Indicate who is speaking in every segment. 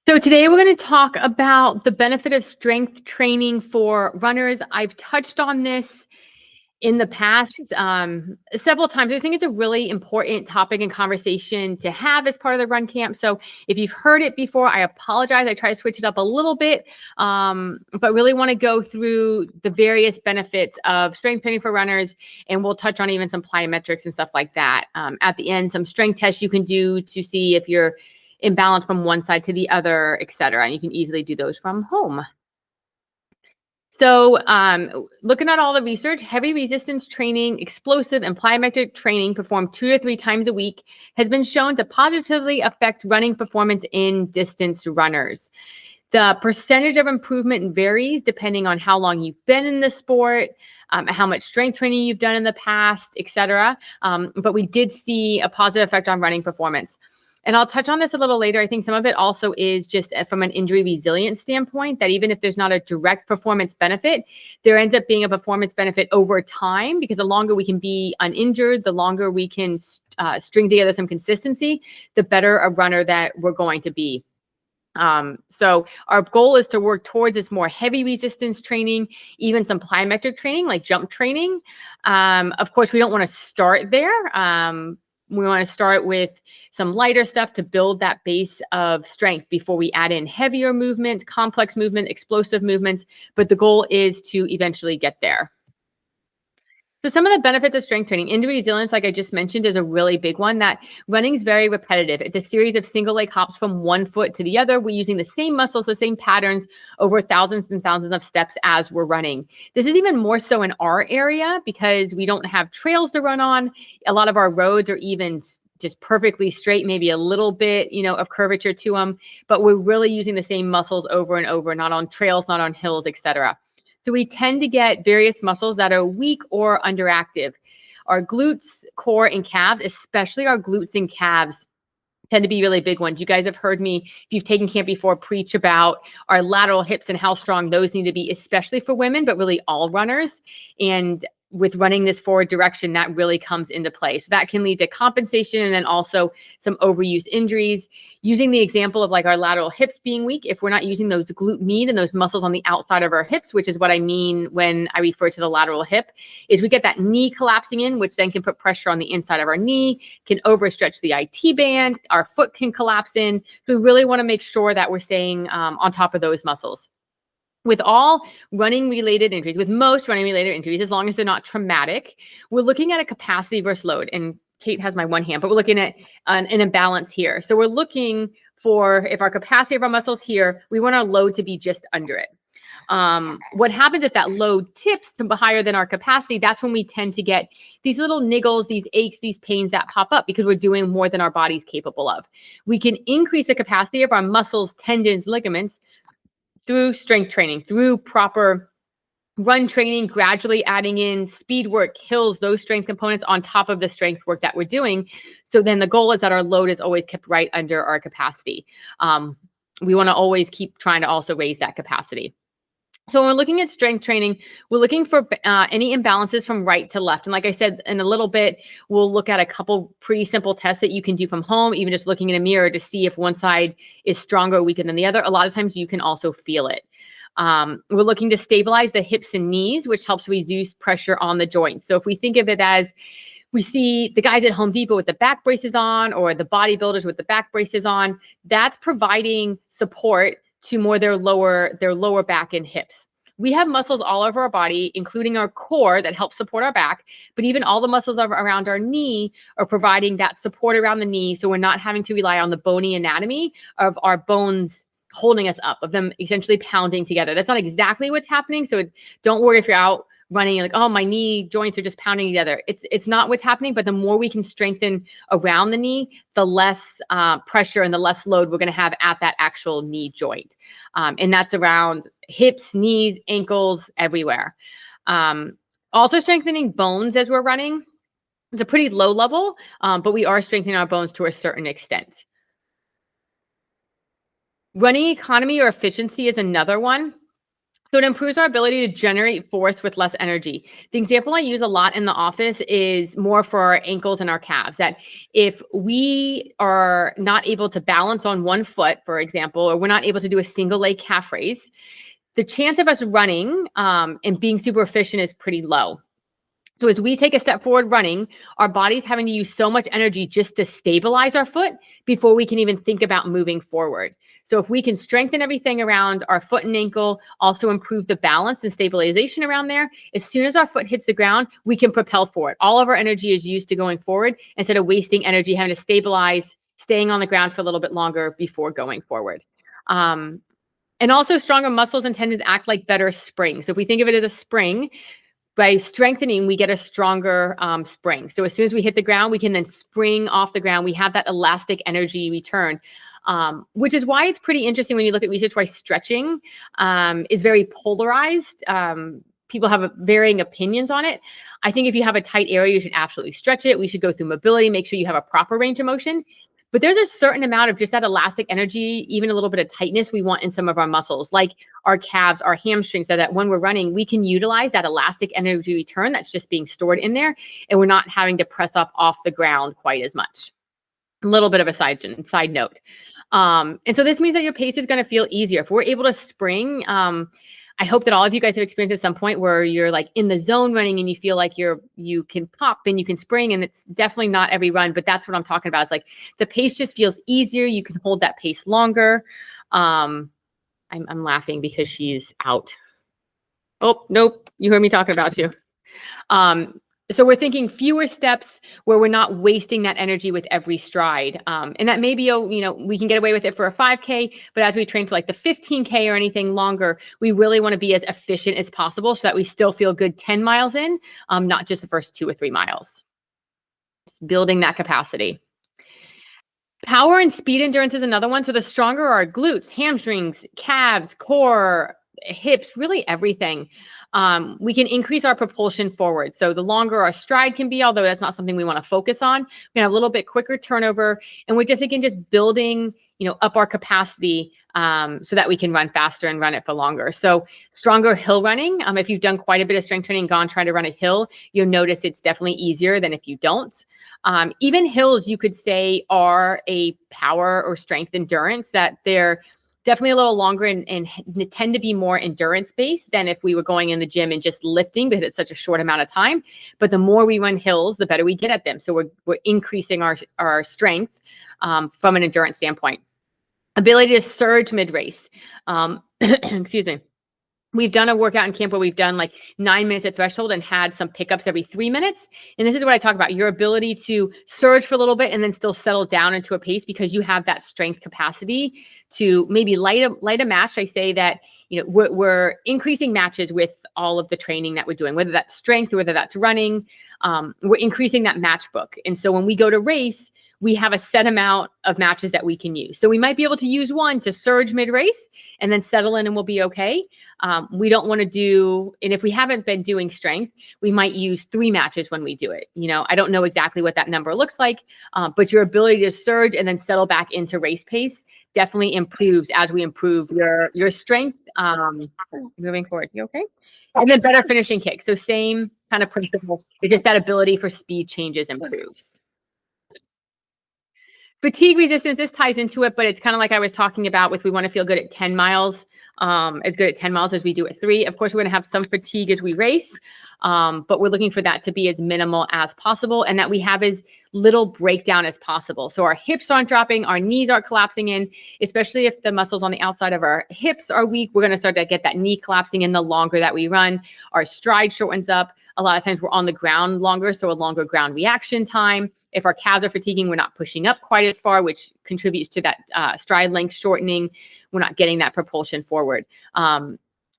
Speaker 1: So today we're going to talk about the benefit of strength training for runners. I've touched on this in the past several times. I think it's a really important topic and conversation to have as part of the run camp. So if you've heard it before, I apologize. I try to switch it up a little bit, but really want to go through the various benefits of strength training for runners, and we'll touch on even some plyometrics and stuff like that. At the end, some strength tests you can do to see if you're imbalanced from one side to the other, et cetera. And you can easily do those from home. So, looking at all the research, heavy resistance training, explosive and plyometric training performed 2 to 3 times a week has been shown to positively affect running performance in distance runners. The percentage of improvement varies depending on how long you've been in the sport, how much strength training you've done in the past, et cetera. But we did see a positive effect on running performance. And I'll touch on this a little later. I think some of it also is just from an injury resilience standpoint, that even if there's not a direct performance benefit, there ends up being a performance benefit over time, because the longer we can be uninjured, the longer we can string together some consistency, the better a runner that we're going to be. So our goal is to work towards this more heavy resistance training, even some plyometric training, like jump training. Of course, we don't want to start there. We want to start with some lighter stuff to build that base of strength before we add in heavier movement, complex movement, explosive movements. But the goal is to eventually get there. So some of the benefits of strength training, injury resilience, like I just mentioned, is a really big one. That running is very repetitive. It's a series of single leg hops from one foot to the other. We're using the same muscles, the same patterns over thousands and thousands of steps as we're running. This is even more so in our area because we don't have trails to run on. A lot of our roads are even just perfectly straight, maybe a little bit, of curvature to them, but we're really using the same muscles over and over, not on trails, not on hills, etc. So we tend to get various muscles that are weak or underactive. Our glutes, core, and calves, especially our glutes and calves, tend to be really big ones. You guys have heard me, if you've taken camp before, preach about our lateral hips and how strong those need to be, especially for women, but really all runners. And with running this forward direction, that really comes into play. So that can lead to compensation and then also some overuse injuries. Using the example of like our lateral hips being weak, if we're not using those glute med and those muscles on the outside of our hips, which is what I mean when I refer to the lateral hip, is we get that knee collapsing in, which then can put pressure on the inside of our knee, can overstretch the IT band, our foot can collapse in. So we really want to make sure that we're staying on top of those muscles. With all running related injuries, with most running related injuries, as long as they're not traumatic, we're looking at a capacity versus load. And Kate has my one hand, but we're looking at an imbalance here. So we're looking for, if our capacity of our muscles here, we want our load to be just under it. What happens if that load tips to higher than our capacity? That's when we tend to get these little niggles, these aches, these pains that pop up because we're doing more than our body's capable of. We can increase the capacity of our muscles, tendons, ligaments through strength training, through proper run training, gradually adding in speed work, hills, those strength components on top of the strength work that we're doing. So then the goal is that our load is always kept right under our capacity. We want to always keep trying to also raise that capacity. So when we're looking at strength training, we're looking for any imbalances from right to left. And like I said, in a little bit, we'll look at a couple pretty simple tests that you can do from home, even just looking in a mirror to see if one side is stronger or weaker than the other. A lot of times you can also feel it. We're looking to stabilize the hips and knees, which helps reduce pressure on the joints. So if we think of it as, we see the guys at Home Depot with the back braces on, or the bodybuilders with the back braces on, that's providing support to more their lower back and hips. We have muscles all over our body, including our core, that help support our back, but even all the muscles around our knee are providing that support around the knee, so we're not having to rely on the bony anatomy of our bones holding us up, of them essentially pounding together. That's not exactly what's happening, so don't worry if you're out running like, oh, my knee joints are just pounding together. It's not what's happening, but the more we can strengthen around the knee, the less pressure and the less load we're going to have at that actual knee joint. And that's around hips, knees, ankles, everywhere. Also strengthening bones as we're running. It's a pretty low level, but we are strengthening our bones to a certain extent. Running economy or efficiency is another one. So it improves our ability to generate force with less energy. The example I use a lot in the office is more for our ankles and our calves, that if we are not able to balance on one foot, for example, or we're not able to do a single leg calf raise, the chance of us running and being super efficient is pretty low. So as we take a step forward running, our body's having to use so much energy just to stabilize our foot before we can even think about moving forward. So if we can strengthen everything around our foot and ankle, also improve the balance and stabilization around there, as soon as our foot hits the ground, we can propel forward. All of our energy is used to going forward instead of wasting energy having to stabilize, staying on the ground for a little bit longer before going forward. And also stronger muscles and tendons act like better springs. So if we think of it as a spring, by strengthening, we get a stronger spring. So as soon as we hit the ground, we can then spring off the ground. We have that elastic energy return, which is why it's pretty interesting when you look at research why stretching is very polarized. People have varying opinions on it. I think if you have a tight area, you should absolutely stretch it. We should go through mobility, make sure you have a proper range of motion. But there's a certain amount of just that elastic energy, even a little bit of tightness we want in some of our muscles, like our calves, our hamstrings, so that when we're running, we can utilize that elastic energy return that's just being stored in there, and we're not having to press up off the ground quite as much. A little bit of a side note. And so this means that your pace is going to feel easier. If we're able to spring, I hope that all of you guys have experienced at some point where you're like in the zone running and you feel like you can pop and you can spring, and it's definitely not every run, but that's what I'm talking about. It's like the pace just feels easier. You can hold that pace longer. I'm laughing because she's out. Oh, nope. You heard me talking about you. So we're thinking fewer steps where we're not wasting that energy with every stride. And that maybe, we can get away with it for a 5K, but as we train for like the 15K or anything longer, we really want to be as efficient as possible so that we still feel good 10 miles in, not just the first 2 or 3 miles. Just building that capacity. Power and speed endurance is another one. So the stronger our glutes, hamstrings, calves, core, hips, really everything, we can increase our propulsion forward. So the longer our stride can be, although that's not something we want to focus on, we have a little bit quicker turnover, and we're just, again, just building, up our capacity so that we can run faster and run it for longer. So stronger hill running. If you've done quite a bit of strength training, gone try to run a hill, you'll notice it's definitely easier than if you don't. Even hills, you could say, are a power or strength endurance, that they're definitely a little longer and tend to be more endurance based than if we were going in the gym and just lifting, because it's such a short amount of time. But the more we run hills, the better we get at them. So we're increasing our strength from an endurance standpoint. Ability to surge mid-race. Excuse me. We've done a workout in camp where we've done like 9 minutes at threshold and had some pickups every 3 minutes. And this is what I talk about, your ability to surge for a little bit and then still settle down into a pace, because you have that strength capacity to maybe light a match. I say that, we're increasing matches with all of the training that we're doing, whether that's strength or whether that's running. We're increasing that match book. And so when we go to race, we have a set amount of matches that we can use. So we might be able to use one to surge mid-race and then settle in and we'll be okay. We don't want to do, and if we haven't been doing strength, we might use 3 matches when we do it. I don't know exactly what that number looks like, but your ability to surge and then settle back into race pace definitely improves as we improve your strength. Moving forward, you okay? And then better finishing kick. So same kind of principle. It's just that ability for speed changes improves. Fatigue resistance, this ties into it, but it's kind of like I was talking about with, we want to feel good at 10 miles, as good at 10 miles as we do at 3. Of course, we're going to have some fatigue as we race, but we're looking for that to be as minimal as possible and that we have as little breakdown as possible. So our hips aren't dropping, our knees aren't collapsing in, especially if the muscles on the outside of our hips are weak. We're going to start to get that knee collapsing in the longer that we run. Our stride shortens up. A lot of times we're on the ground longer, so a longer ground reaction time. If our calves are fatiguing, we're not pushing up quite as far, which contributes to that stride length shortening. We're not getting that propulsion forward.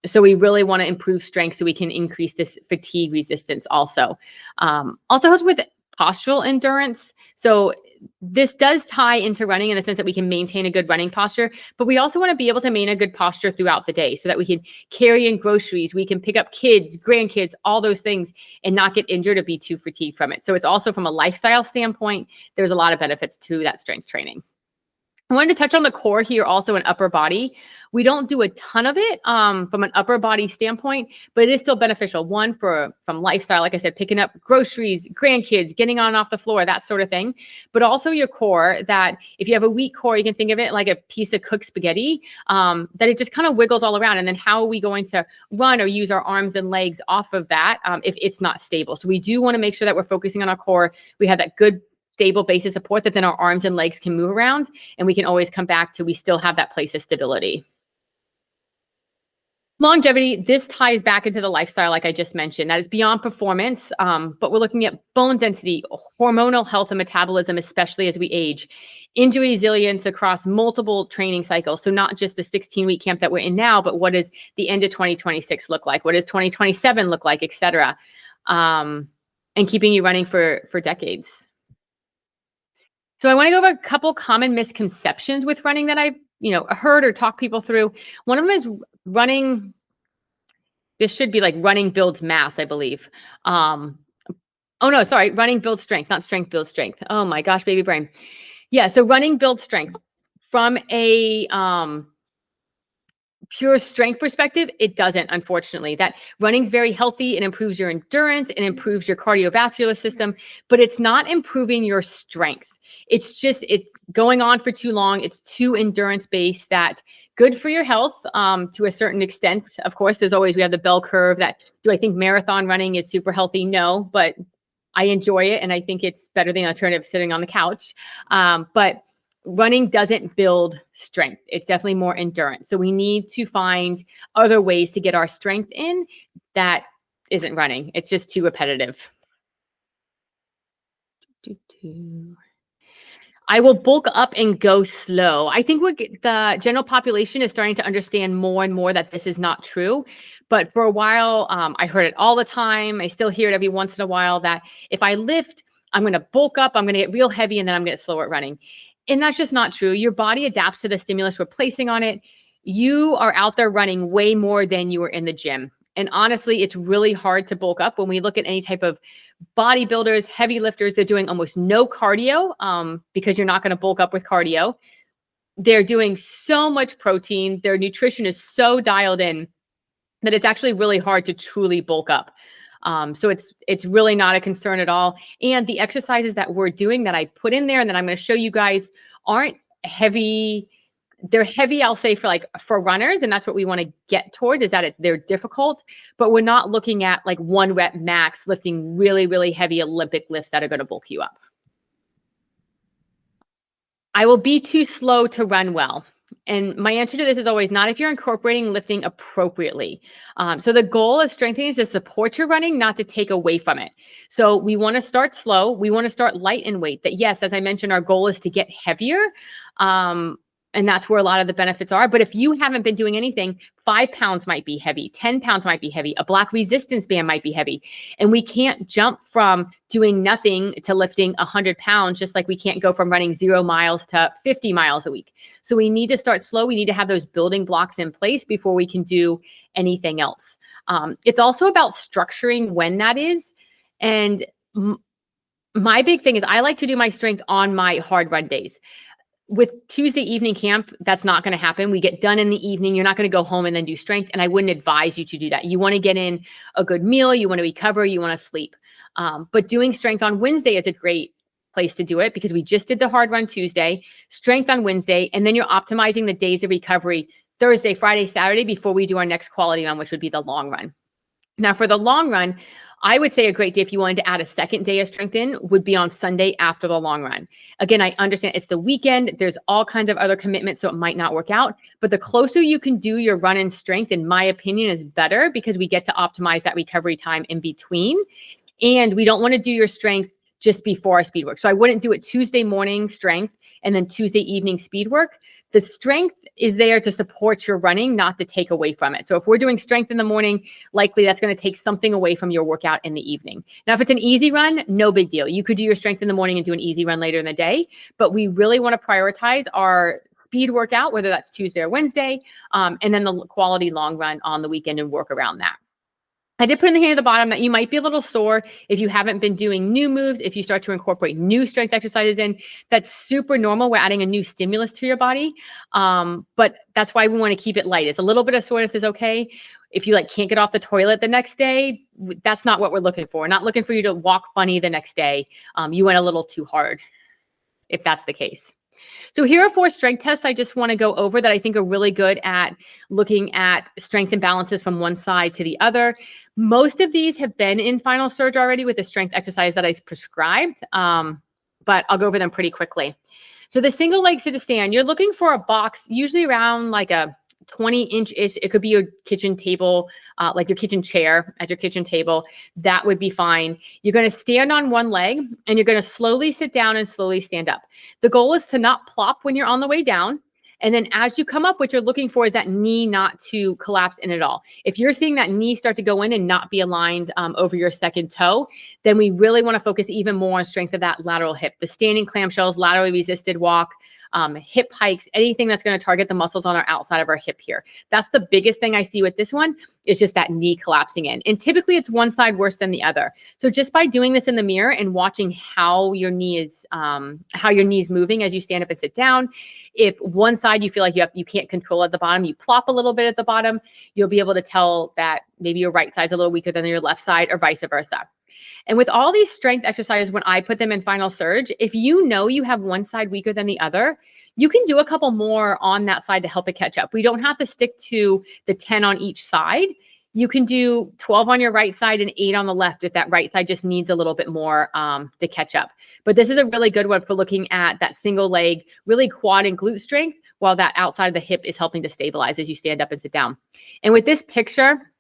Speaker 1: So we really want to improve strength so we can increase this fatigue resistance also. Also helps with postural endurance. So this does tie into running in the sense that we can maintain a good running posture, but we also want to be able to maintain a good posture throughout the day so that we can carry in groceries, we can pick up kids, grandkids, all those things, and not get injured or be too fatigued from it. So it's also, from a lifestyle standpoint, there's a lot of benefits to that strength training. I wanted to touch on the core here also in upper body. We don't do a ton of it from an upper body standpoint, but it is still beneficial. One, from lifestyle, like I said, picking up groceries, grandkids, getting on and off the floor, that sort of thing. But also your core, that if you have a weak core, you can think of it like a piece of cooked spaghetti, that it just kind of wiggles all around. And then how are we going to run or use our arms and legs off of that if it's not stable? So we do want to make sure that we're focusing on our core. We have that good stable base of support that then our arms and legs can move around, and we can always come back to we still have that place of stability. Longevity, this ties back into the lifestyle, like I just mentioned. That is beyond performance, but we're looking at bone density, hormonal health and metabolism, especially as we age, injury resilience across multiple training cycles. So not just the 16-week camp that we're in now, but what does the end of 2026 look like? What does 2027 look like, et cetera? And keeping you running for decades. So I want to go over a couple common misconceptions with running that I've, heard or talked people through. One of them is running. This should be like running builds mass, I believe. Oh no, sorry. Running builds strength, not strength builds strength. Oh my gosh, baby brain. Yeah. So running builds strength from a, pure strength perspective, it doesn't, unfortunately. That running's very healthy. It improves your endurance and improves your cardiovascular system, but it's not improving your strength. It's going on for too long. It's too endurance based. That good for your health to a certain extent. Of course, we have the bell curve. That do I think marathon running is super healthy? No, but I enjoy it. And I think it's better than alternative sitting on the couch. But running doesn't build strength. It's definitely more endurance. So we need to find other ways to get our strength in that isn't running. It's just too repetitive. I will bulk up and go slow. I think the general population is starting to understand more and more that this is not true. But for a while, I heard it all the time. I still hear it every once in a while that if I lift, I'm going to bulk up, I'm going to get real heavy, and then I'm going to get slower at running. And that's just not true. Your body adapts to the stimulus we're placing on it. You are out there running way more than you were in the gym. And honestly, it's really hard to bulk up. When we look at any type of bodybuilders, heavy lifters, they're doing almost no cardio because you're not going to bulk up with cardio. They're doing so much protein. Their nutrition is so dialed in that it's actually really hard to truly bulk up. So it's really not a concern at all. And the exercises that we're doing that I put in there and that I'm going to show you guys aren't heavy. They're heavy, I'll say, for runners. And that's what we want to get towards, is that they're difficult, but we're not looking at like 1 rep max lifting really, really heavy Olympic lifts that are going to bulk you up. I will be too slow to run well. And my answer to this is always not if you're incorporating lifting appropriately. So the goal of strengthening is to support your running, not to take away from it. So we want to start slow. We want to start light in weight. That, yes, as I mentioned, our goal is to get heavier. And that's where a lot of the benefits are. But if you haven't been doing anything, 5 pounds might be heavy, 10 pounds might be heavy, a block resistance band might be heavy. And we can't jump from doing nothing to lifting 100 pounds, just like we can't go from running 0 miles to 50 miles a week. So we need to start slow. We need to have those building blocks in place before we can do anything else. It's also about structuring when that is. And my big thing is I like to do my strength on my hard run days. With Tuesday evening camp, that's not going to happen. We get done in the evening. You're not going to go home and then do strength. And I wouldn't advise you to do that. You want to get in a good meal. You want to recover. You want to sleep. But doing strength on Wednesday is a great place to do it because we just did the hard run Tuesday, strength on Wednesday, and then you're optimizing the days of recovery Thursday, Friday, Saturday before we do our next quality run, which would be the long run. Now for the long run, I would say a great day if you wanted to add a second day of strength in would be on Sunday after the long run. Again, I understand it's the weekend. There's all kinds of other commitments, so it might not work out. But the closer you can do your run and strength, in my opinion, is better because we get to optimize that recovery time in between. And we don't want to do your strength just before our speed work. So I wouldn't do it Tuesday morning strength and then Tuesday evening speed work. The strength is there to support your running, not to take away from it. So if we're doing strength in the morning, likely that's going to take something away from your workout in the evening. Now, if it's an easy run, no big deal. You could do your strength in the morning and do an easy run later in the day. But we really want to prioritize our speed workout, whether that's Tuesday or Wednesday, and then the quality long run on the weekend and work around that. I did put in the hand at the bottom that you might be a little sore if you haven't been doing new moves, if you start to incorporate new strength exercises in. That's super normal. We're adding a new stimulus to your body. But that's why we want to keep it light. It's a little bit of soreness is okay. If you like can't get off the toilet the next day, that's not what we're looking for. We're not looking for you to walk funny the next day. You went a little too hard, if that's the case. So here are 4 strength tests I just want to go over that I think are really good at looking at strength imbalances from one side to the other. Most of these have been in Final Surge already with the strength exercise that I prescribed, but I'll go over them pretty quickly. So the single leg sit to stand, you're looking for a box usually around like a 20-inch-ish. It could be your kitchen table, like your kitchen chair at your kitchen table. That would be fine. You're going to stand on one leg and you're going to slowly sit down and slowly stand up. The goal is to not plop when you're on the way down. And then as you come up, what you're looking for is that knee not to collapse in at all. If you're seeing that knee start to go in and not be aligned over your second toe, then we really want to focus even more on strength of that lateral hip. The standing clamshells, laterally resisted walk, hip hikes, anything that's going to target the muscles on our outside of our hip here. That's the biggest thing I see with this one is just that knee collapsing in. And typically it's one side worse than the other. So just by doing this in the mirror and watching how your knee is moving as you stand up and sit down, if one side you feel like you can't control at the bottom, you plop a little bit at the bottom, you'll be able to tell that maybe your right side's a little weaker than your left side or vice versa. And with all these strength exercises, when I put them in Final Surge, if you know you have one side weaker than the other, you can do a couple more on that side to help it catch up. We don't have to stick to the 10 on each side. You can do 12 on your right side and 8 on the left if that right side just needs a little bit more to catch up. But this is a really good one for looking at that single leg, really quad and glute strength, while that outside of the hip is helping to stabilize as you stand up and sit down. And with this picture,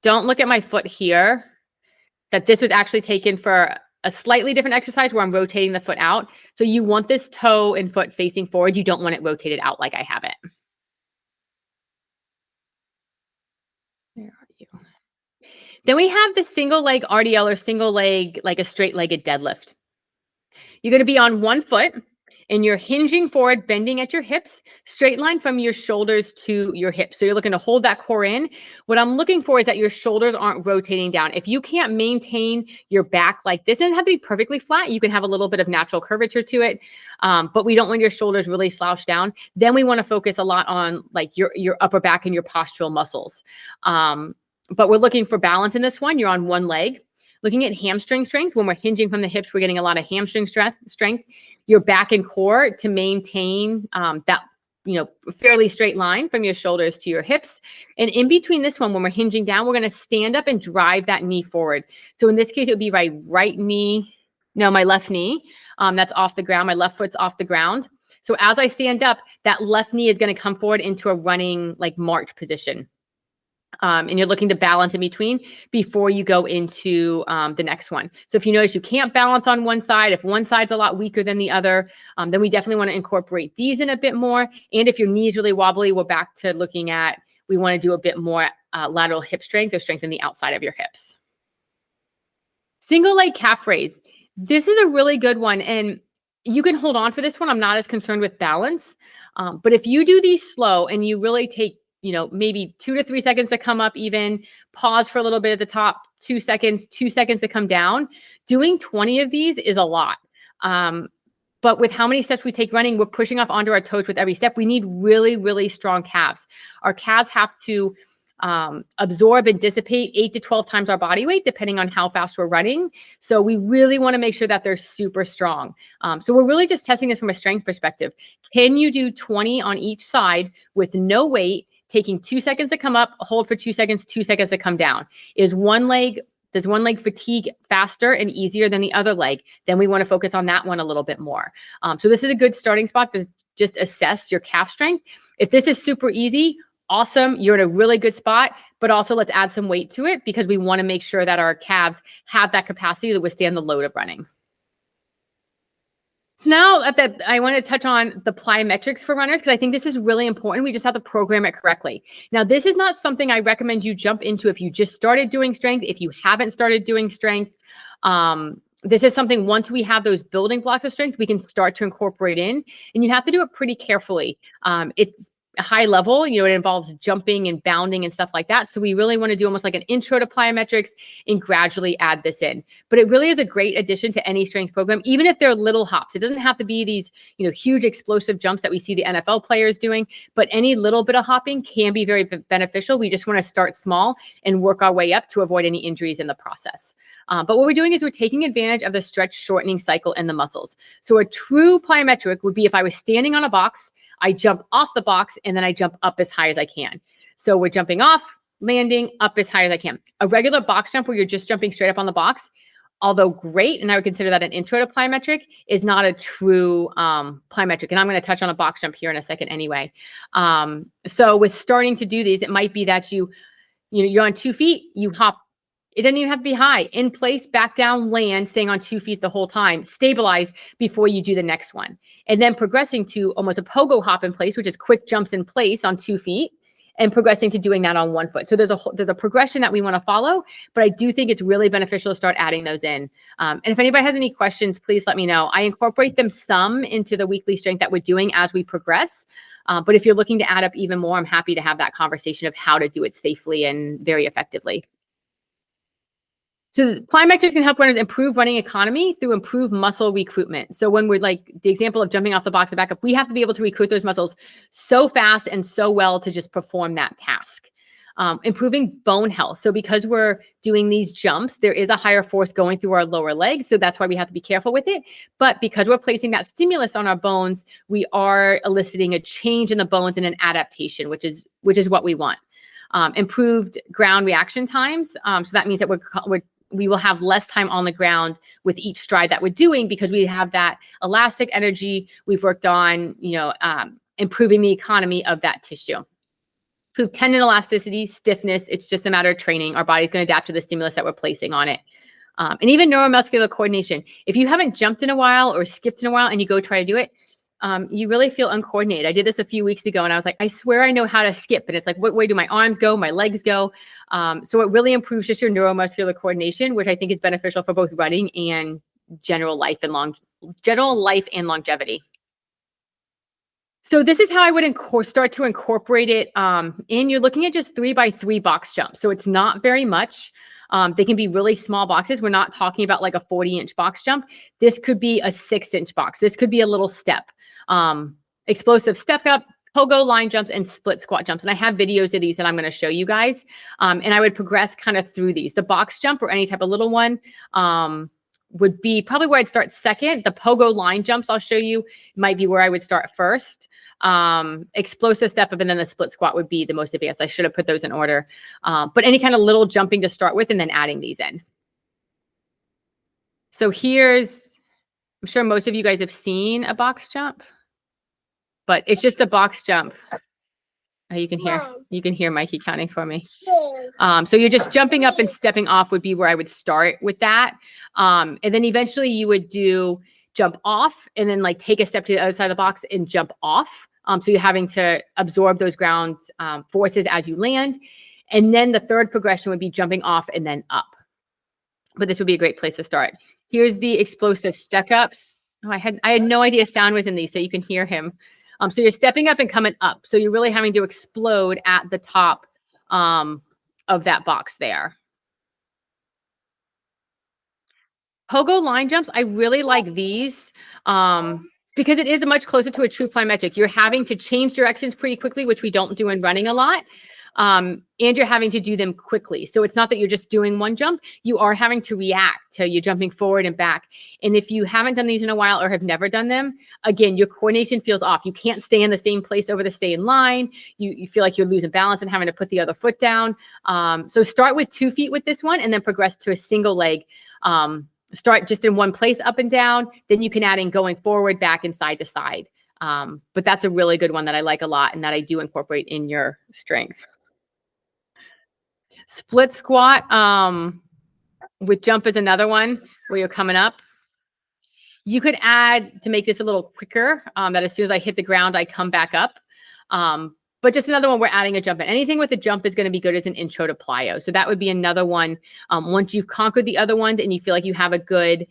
Speaker 1: don't look at my foot here, that this was actually taken for a slightly different exercise where I'm rotating the foot out. So you want this toe and foot facing forward. You don't want it rotated out like I have it. Where are you? Then we have the single leg RDL or single leg, like a straight legged deadlift. You're going to be on one foot and you're hinging forward, bending at your hips, straight line from your shoulders to your hips. So you're looking to hold that core in. What I'm looking for is that your shoulders aren't rotating down. If you can't maintain your back like this, it doesn't have to be perfectly flat. You can have a little bit of natural curvature to it, but we don't want your shoulders really slouched down. Then we want to focus a lot on like your upper back and your postural muscles. But we're looking for balance in this one. You're on one leg. Looking at hamstring strength, when we're hinging from the hips, we're getting a lot of hamstring strength. Your back and core to maintain that fairly straight line from your shoulders to your hips. And in between this one, when we're hinging down, we're going to stand up and drive that knee forward. So in this case, it would be my my left knee that's off the ground. My left foot's off the ground. So as I stand up, that left knee is going to come forward into a running like march position. And you're looking to balance in between before you go into the next one. So if you notice you can't balance on one side, if one side's a lot weaker than the other, then we definitely want to incorporate these in a bit more. And if your knee is really wobbly, we're back to looking at, we want to do a bit more lateral hip strength or strengthen the outside of your hips. Single leg calf raise. This is a really good one. And you can hold on for this one. I'm not as concerned with balance. But if you do these slow and you really take maybe 2 to 3 seconds to come up, even pause for a little bit at the top, 2 seconds to come down. Doing 20 of these is a lot. But with how many steps we take running, we're pushing off onto our toes with every step. We need really, really strong calves. Our calves have to absorb and dissipate 8 to 12 times our body weight, depending on how fast we're running. So we really want to make sure that they're super strong. So we're really just testing this from a strength perspective. Can you do 20 on each side with no weight, taking 2 seconds to come up, hold for 2 seconds, 2 seconds to come down? Does one leg fatigue faster and easier than the other leg? Then we want to focus on that one a little bit more. So this is a good starting spot to just assess your calf strength. If this is super easy, awesome, you're in a really good spot, but also let's add some weight to it because we want to make sure that our calves have that capacity to withstand the load of running. So now I want to touch on the plyometrics for runners because I think this is really important. We just have to program it correctly. Now, this is not something I recommend you jump into if you just started doing strength, if you haven't started doing strength. This is something once we have those building blocks of strength, we can start to incorporate in, and you have to do it pretty carefully. a high level, you know, it involves jumping and bounding and stuff like that. So we really want to do almost like an intro to plyometrics and gradually add this in. But it really is a great addition to any strength program, even if they're little hops. It doesn't have to be these, you know, huge explosive jumps that we see the NFL players doing, but any little bit of hopping can be very beneficial. We just want to start small and work our way up to avoid any injuries in the process. But what we're doing is we're taking advantage of the stretch shortening cycle in the muscles. So a true plyometric would be if I was standing on a box, I jump off the box and then I jump up as high as I can. So we're jumping off, landing, up as high as I can. A regular box jump where you're just jumping straight up on the box, although great, and I would consider that an intro to plyometric, is not a true plyometric. And I'm going to touch on a box jump here in a second anyway. So with starting to do these, it might be that you're on 2 feet, you hop. It doesn't even have to be high. In place, back down, land, staying on 2 feet the whole time. Stabilize before you do the next one. And then progressing to almost a pogo hop in place, which is quick jumps in place on 2 feet, and progressing to doing that on 1 foot. So there's a progression that we want to follow, but I do think it's really beneficial to start adding those in. And if anybody has any questions, please let me know. I incorporate them some into the weekly strength that we're doing as we progress. But if you're looking to add up even more, I'm happy to have that conversation of how to do it safely and very effectively. So plyometrics can help runners improve running economy through improved muscle recruitment. So when we're like the example of jumping off the box and back up, we have to be able to recruit those muscles so fast and so well to just perform that task. Improving bone health. So because we're doing these jumps, there is a higher force going through our lower legs. So that's why we have to be careful with it. But because we're placing that stimulus on our bones, we are eliciting a change in the bones and an adaptation, which is what we want. Improved ground reaction times. So that means that we will have less time on the ground with each stride that we're doing because we have that elastic energy. We've worked on, improving the economy of that tissue. Improve tendon elasticity, stiffness. It's just a matter of training. Our body's going to adapt to the stimulus that we're placing on it. And even neuromuscular coordination. If you haven't jumped in a while or skipped in a while and you go try to do it, you really feel uncoordinated. I did this a few weeks ago and I was like, I swear I know how to skip. And it's like, what way do my arms go? My legs go? So it really improves just your neuromuscular coordination, which I think is beneficial for both running and general life and longevity. So this is how I would start to incorporate it in. You're looking at just 3x3 box jumps. So it's not very much. They can be really small boxes. We're not talking about like a 40-inch box jump. This could be a 6-inch box. This could be a little step. Explosive step up, pogo line jumps, and split squat jumps. And I have videos of these that I'm going to show you guys. And I would progress kind of through these. The box jump or any type of little one would be probably where I'd start second. The pogo line jumps I'll show you might be where I would start first. Explosive step up, and then the split squat would be the most advanced. I should have put those in order. But any kind of little jumping to start with and then adding these in. So I'm sure most of you guys have seen a box jump, but it's just a box jump. You can hear Mikey counting for me. So you're just jumping up and stepping off would be where I would start with that. And then eventually you would do jump off and then like take a step to the other side of the box and jump off. So you're having to absorb those ground forces as you land. And then the third progression would be jumping off and then up. But this would be a great place to start. Here's the explosive step ups. Oh, I had no idea sound was in these, so you can hear him. So you're stepping up and coming up. So you're really having to explode at the top of that box there. Pogo line jumps, I really like these because it is much closer to a true plyometric. You're having to change directions pretty quickly, which we don't do in running a lot. And you're having to do them quickly. So it's not that you're just doing one jump. You are having to react to you jumping forward and back. And if you haven't done these in a while or have never done them, again, your coordination feels off. You can't stay in the same place over the same line. You feel like you're losing balance and having to put the other foot down. So start with 2 feet with this one and then progress to a single leg. Start just in one place up and down. Then you can add in going forward, back, and side to side. But that's a really good one that I like a lot and that I do incorporate in your strength. Split squat with jump is another one where you're coming up. You could add, to make this a little quicker, that as soon as I hit the ground, I come back up. But just another one, we're adding a jump in. Anything with a jump is going to be good as an intro to plyo. So that would be another one. Once you've conquered the other ones and you feel like you have a good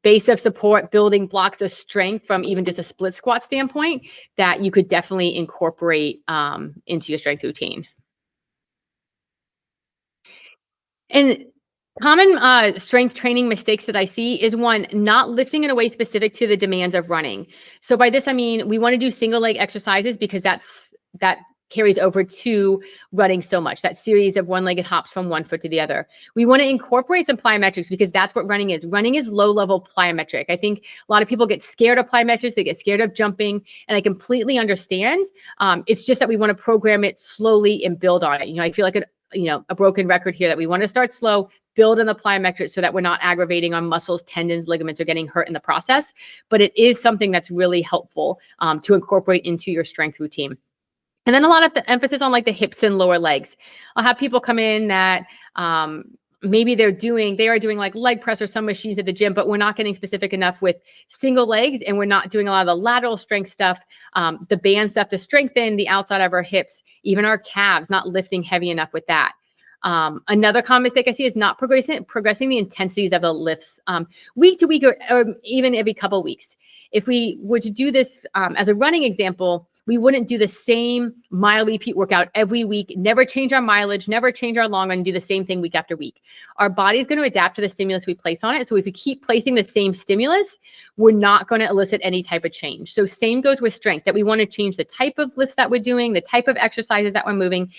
Speaker 1: base of support, building blocks of strength from even just a split squat standpoint that you could definitely incorporate into your strength routine. And common strength training mistakes that I see is one, not lifting in a way specific to the demands of running. So by this, I mean, we want to do single leg exercises because that carries over to running so much, that series of one-legged hops from one foot to the other. We want to incorporate some plyometrics because that's what running is. Running is low-level plyometric. I think a lot of people get scared of plyometrics. They get scared of jumping, and I completely understand. It's just that we want to program it slowly and build on it. I feel like a broken record here that we want to start slow, build on the plyometrics so that we're not aggravating our muscles, tendons, ligaments, or getting hurt in the process. But it is something that's really helpful to incorporate into your strength routine. And then a lot of the emphasis on like the hips and lower legs. I'll have people come in that maybe they are doing like leg press or some machines at the gym, but we're not getting specific enough with single legs, and we're not doing a lot of the lateral strength stuff, the band stuff to strengthen the outside of our hips, even our calves, not lifting heavy enough with that. Another common mistake I see is not progressing the intensities of the lifts week to week or even every couple of weeks. If we were to do this as a running example, we wouldn't do the same mile repeat workout every week, never change our mileage, never change our long run, and do the same thing week after week. Our body is going to adapt to the stimulus we place on it. So if we keep placing the same stimulus, we're not going to elicit any type of change. So same goes with strength, that we want to change the type of lifts that we're doing, the type of exercises that we're moving,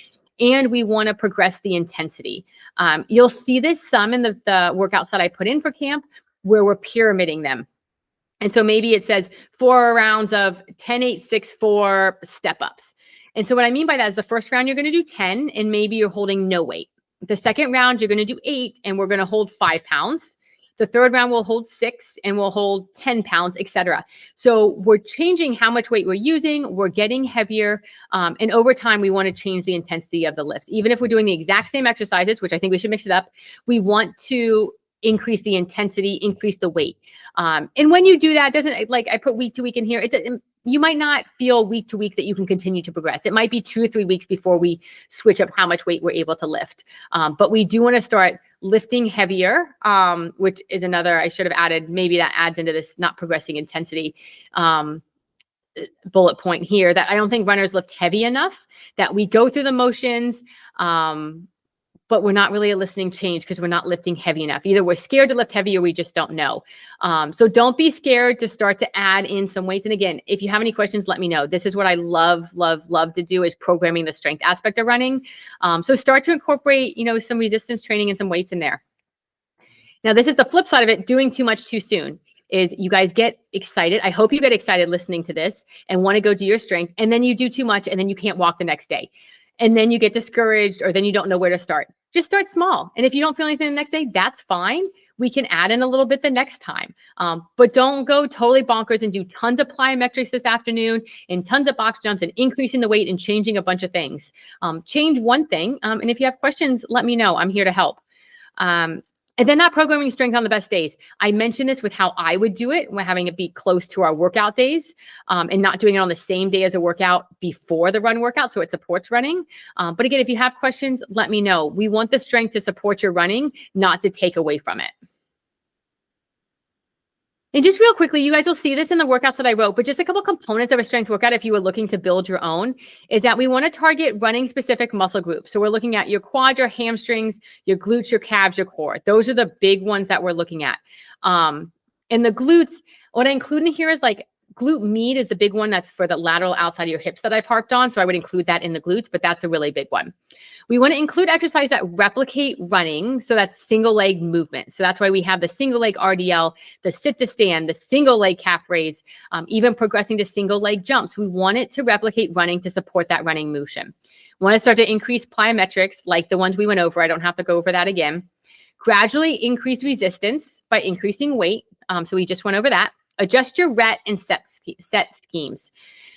Speaker 1: and we want to progress the intensity. You'll see this some in the workouts that I put in for camp where we're pyramiding them. And so maybe it says 4 rounds of 10, 8, 6, 4 step ups. And so what I mean by that is the first round, you're going to do 10 and maybe you're holding no weight. The second round, you're going to do 8 and we're going to hold 5 pounds. The third round, we'll hold 6 and we'll hold 10 pounds, etc. So we're changing how much weight we're using. We're getting heavier. And over time, we want to change the intensity of the lifts. Even if we're doing the exact same exercises, which I think we should mix it up, we want to increase the intensity, increase the weight. And when you do that, doesn't like I put week to week in here, you might not feel week to week that you can continue to progress. It might be 2 or 3 weeks before we switch up how much weight we're able to lift. But we do want to start lifting heavier, which is another, I should have added, maybe that adds into this not progressing intensity bullet point here, that I don't think runners lift heavy enough, that we go through the motions, but we're not really eliciting change because we're not lifting heavy enough. Either we're scared to lift heavy or we just don't know. So don't be scared to start to add in some weights. And again, if you have any questions, let me know. This is what I love to do, is programming the strength aspect of running. So start to incorporate, some resistance training and some weights in there. Now, this is the flip side of it. Doing too much too soon is you guys get excited. I hope you get excited listening to this and want to go do your strength. And then you do too much and then you can't walk the next day. And then you get discouraged, or then you don't know where to start. Just start small. And if you don't feel anything the next day, that's fine. We can add in a little bit the next time. But don't go totally bonkers and do tons of plyometrics this afternoon and tons of box jumps and increasing the weight and changing a bunch of things. Change one thing. And if you have questions, let me know. I'm here to help. And then not programming strength on the best days. I mentioned this with how I would do it, when having it be close to our workout days, and not doing it on the same day as a workout before the run workout, so it supports running. But again, if you have questions, let me know. We want the strength to support your running, not to take away from it. And just real quickly, you guys will see this in the workouts that I wrote, but just a couple components of a strength workout, if you were looking to build your own, is that we want to target running specific muscle groups. So we're looking at your quad, your hamstrings, your glutes, your calves, your core. Those are the big ones that we're looking at. And the glutes, what I include in here is like glute med is the big one. That's for the lateral outside of your hips that I've harped on. So I would include that in the glutes, but that's a really big one. We want to include exercises that replicate running. So that's single leg movement. So that's why we have the single leg RDL, the sit to stand, the single leg calf raise, even progressing to single leg jumps. We want it to replicate running to support that running motion. We want to start to increase plyometrics like the ones we went over. I don't have to go over that again. Gradually increase resistance by increasing weight. So we just went over that. Adjust your RET and set schemes.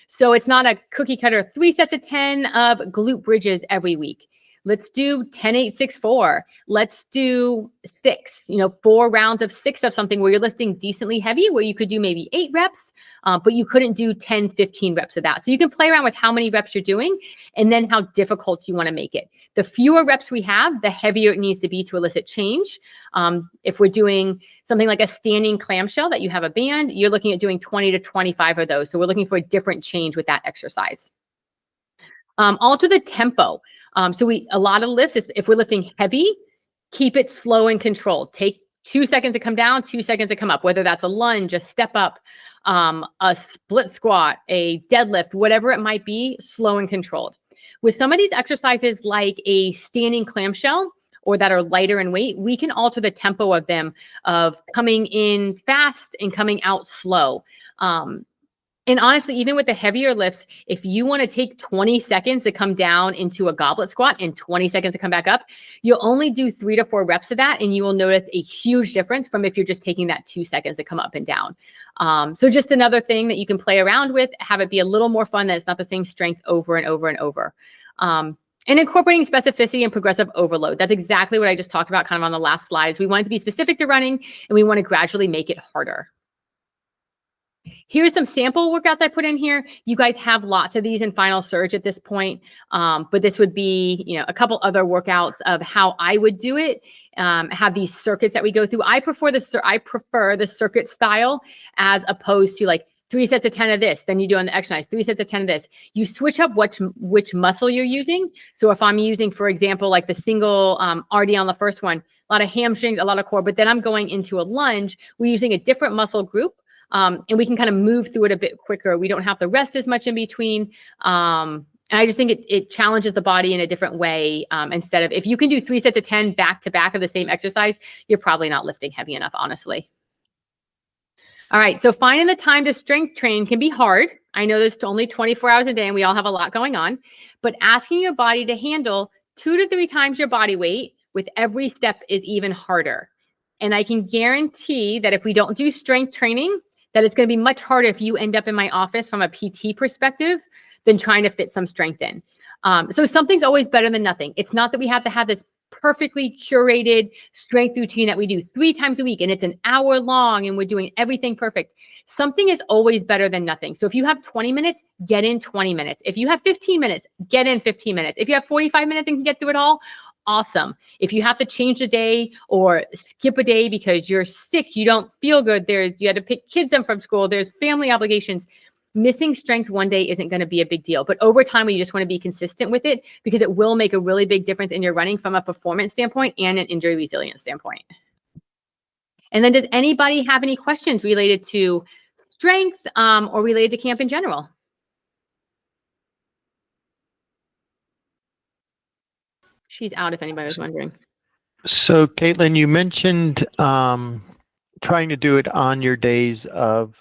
Speaker 1: So it's not a cookie cutter 3 sets of 10 of glute bridges every week. Let's do 10, 8, 6, 4. Let's do 6, 4 rounds of 6 of something where you're lifting decently heavy, where you could do maybe 8 reps, but you couldn't do 10, 15 reps of that. So you can play around with how many reps you're doing and then how difficult you want to make it. The fewer reps we have, the heavier it needs to be to elicit change. If we're doing something like a standing clamshell that you have a band, you're looking at doing 20 to 25 of those. So we're looking for a different change with that exercise. Alter the tempo. So a lot of lifts, if we're lifting heavy, keep it slow and controlled. Take 2 seconds to come down, 2 seconds to come up, whether that's a lunge, a step up, a split squat, a deadlift, whatever it might be, slow and controlled. With some of these exercises like a standing clamshell or that are lighter in weight, we can alter the tempo of them, of coming in fast and coming out slow. And honestly, even with the heavier lifts, if you want to take 20 seconds to come down into a goblet squat and 20 seconds to come back up, you'll only do 3 to 4 reps of that, and you will notice a huge difference from if you're just taking that 2 seconds to come up and down. So just another thing that you can play around with, have it be a little more fun, that it's not the same strength over and over and over. And incorporating specificity and progressive overload. That's exactly what I just talked about kind of on the last slides. We want it to be specific to running, and we want to gradually make it harder. Here's some sample workouts I put in here. You guys have lots of these in Final Surge at this point, but this would be, a couple other workouts of how I would do it. Have these circuits that we go through. I prefer the circuit style as opposed to like 3 sets of 10 of this, then you do on the exercise, 3 sets of 10 of this. You switch up which muscle you're using. So if I'm using, for example, like the single RD on the first one, a lot of hamstrings, a lot of core, but then I'm going into a lunge, we're using a different muscle group. And we can kind of move through it a bit quicker. We don't have to rest as much in between. And I just think it challenges the body in a different way. Instead of, if you can do 3 sets of 10 back to back of the same exercise, you're probably not lifting heavy enough, honestly. All right. So finding the time to strength train can be hard. I know there's only 24 hours a day and we all have a lot going on, but asking your body to handle 2 to 3 times your body weight with every step is even harder. And I can guarantee that if we don't do strength training, that it's going to be much harder if you end up in my office from a PT perspective than trying to fit some strength in. So something's always better than nothing. It's not that we have to have this perfectly curated strength routine that we do 3 times a week and it's an hour long and we're doing everything perfect. Something is always better than nothing. So if you have 20 minutes, get in 20 minutes. If you have 15 minutes, get in 15 minutes. If you have 45 minutes and can get through it all, awesome. If you have to change a day or skip a day because you're sick, you don't feel good, you had to pick kids up from school, there's family obligations, missing strength one day isn't going to be a big deal. But over time, you just want to be consistent with it because it will make a really big difference in your running from a performance standpoint and an injury resilience standpoint. And then does anybody have any questions related to strength or related to camp in general? She's out if anybody was wondering.
Speaker 2: So Caitlin, you mentioned trying to do it on your days of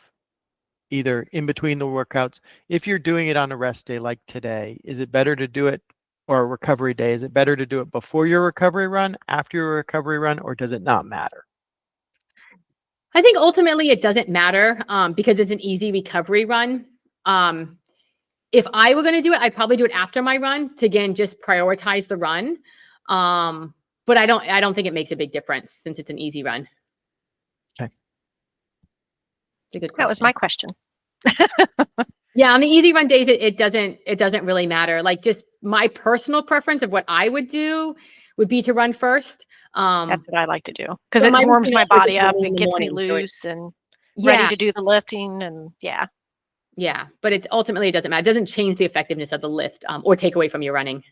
Speaker 2: either in between the workouts. If you're doing it on a rest day like today, is it better to do it, or a recovery day, is it better to do it before your recovery run, after your recovery run, or does it not matter?
Speaker 1: I think ultimately it doesn't matter because it's an easy recovery run. If I were going to do it, I'd probably do it after my run to, again, just prioritize the run. But I don't think it makes a big difference since it's an easy run.
Speaker 2: Okay.
Speaker 1: It's a good question.
Speaker 3: That was my question.
Speaker 1: Yeah, on the easy run days, it doesn't really matter. Like, just my personal preference of what I would do would be to run first.
Speaker 3: That's what I like to do because it warms my body up and gets me loose and ready to do the lifting, and yeah.
Speaker 1: Yeah, but ultimately it doesn't matter. It doesn't change the effectiveness of the lift or take away from your running.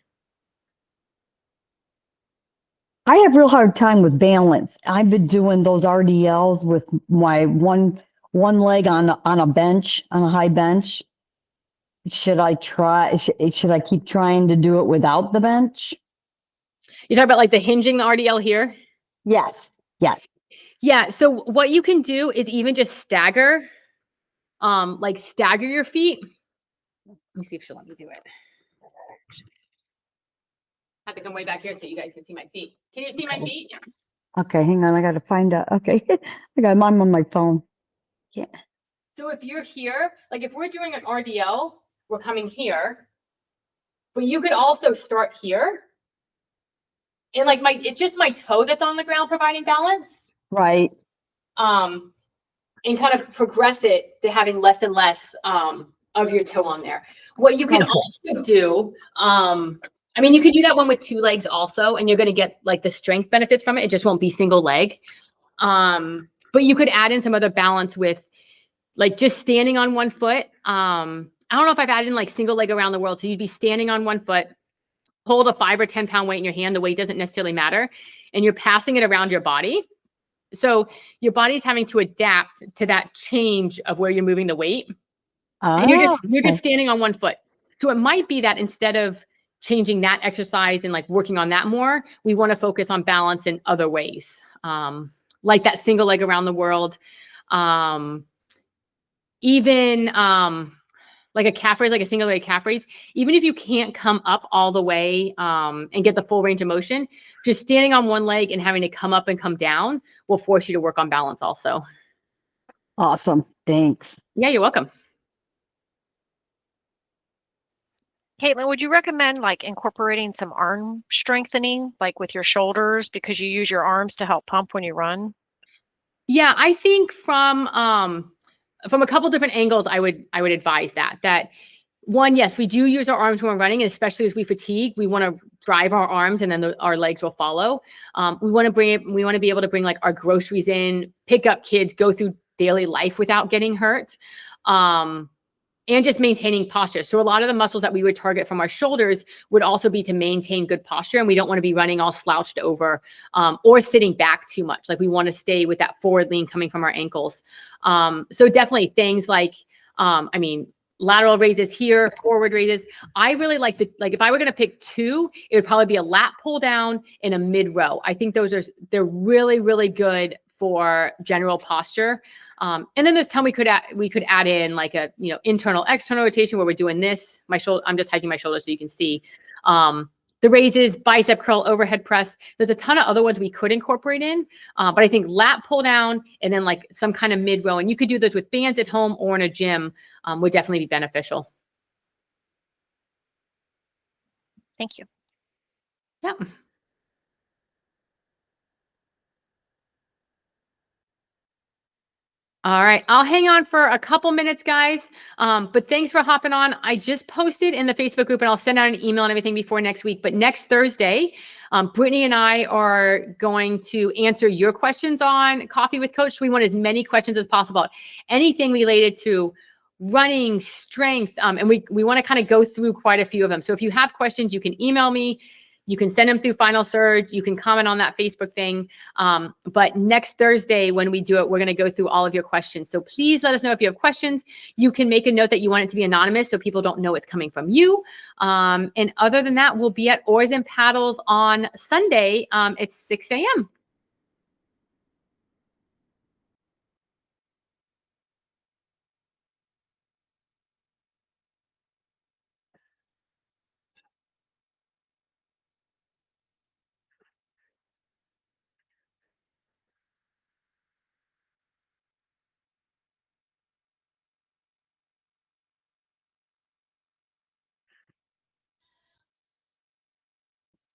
Speaker 4: I have real hard time with balance. I've been doing those RDLs with my one leg on a bench, on a high bench. Should I keep trying to do it without the bench?
Speaker 1: You talk about like the hinging the RDL here?
Speaker 4: Yes. Yes.
Speaker 1: Yeah. So what you can do is even just stagger. Like stagger your feet. Let me see if she'll let me do it. I have to come way back here so you guys can see my feet. Can you see my feet?
Speaker 4: Okay, hang on. I got to find out. Okay, I'm on my phone. Yeah.
Speaker 1: So if you're here, like if we're doing an RDL, we're coming here, but you could also start here and like it's just my toe that's on the ground providing balance.
Speaker 4: Right.
Speaker 1: And kind of progress it to having less and less of your toe on there. What you can also do, I mean, you could do that one with 2 legs also, and you're going to get like the strength benefits from it. It just won't be single leg. But you could add in some other balance with like just standing on 1 foot. I don't know if I've added in like single leg around the world. So you'd be standing on 1 foot, hold a 5 or 10 pound weight in your hand. The weight doesn't necessarily matter. And you're passing it around your body. So your body's having to adapt to that change of where you're moving the weight. And you're just standing on 1 foot. So it might be that instead of changing that exercise and like working on that more, we want to focus on balance in other ways. Like that single leg around the world. Even like a calf raise, like a single leg calf raise, even if you can't come up all the way and get the full range of motion, just standing on 1 leg and having to come up and come down will force you to work on balance also.
Speaker 4: Awesome. Thanks.
Speaker 1: Yeah, you're welcome.
Speaker 3: Caitlin, would you recommend like incorporating some arm strengthening, like with your shoulders, because you use your arms to help pump when you run?
Speaker 1: Yeah, I think from a couple different angles, I would advise that one, yes, we do use our arms when we're running, and especially as we fatigue, we want to drive our arms, and then our legs will follow. We want to be able to bring like our groceries in, pick up kids, go through daily life without getting hurt. And just maintaining posture. So a lot of the muscles that we would target from our shoulders would also be to maintain good posture. And we don't want to be running all slouched over or sitting back too much. Like we want to stay with that forward lean coming from our ankles. So definitely things like, lateral raises here, forward raises. I really like if I were going to pick 2, it would probably be a lat pull down and a mid row. I think they're really, really good for general posture. And then there's time we could add in like a, internal, external rotation where we're doing this. I'm just hiking my shoulder so you can see the raises, bicep curl, overhead press. There's a ton of other ones we could incorporate in, but I think lat pull down and then like some kind of mid row, and you could do those with bands at home or in a gym would definitely be beneficial.
Speaker 3: Thank you.
Speaker 1: Yeah. All right, I'll hang on for a couple minutes, guys. But thanks for hopping on. I just posted in the Facebook group, and I'll send out an email and everything before next week. But next Thursday, Brittany and I are going to answer your questions on Coffee with Coach. We want as many questions as possible. Anything related to running, strength, and we want to kind of go through quite a few of them. So if you have questions, you can email me. You can send them through Final Surge. You can comment on that Facebook thing. But next Thursday, when we do it, we're going to go through all of your questions. So please let us know if you have questions. You can make a note that you want it to be anonymous so people don't know it's coming from you. And other than that, we'll be at Oars and Paddles on Sunday at 6 a.m.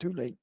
Speaker 2: Too late.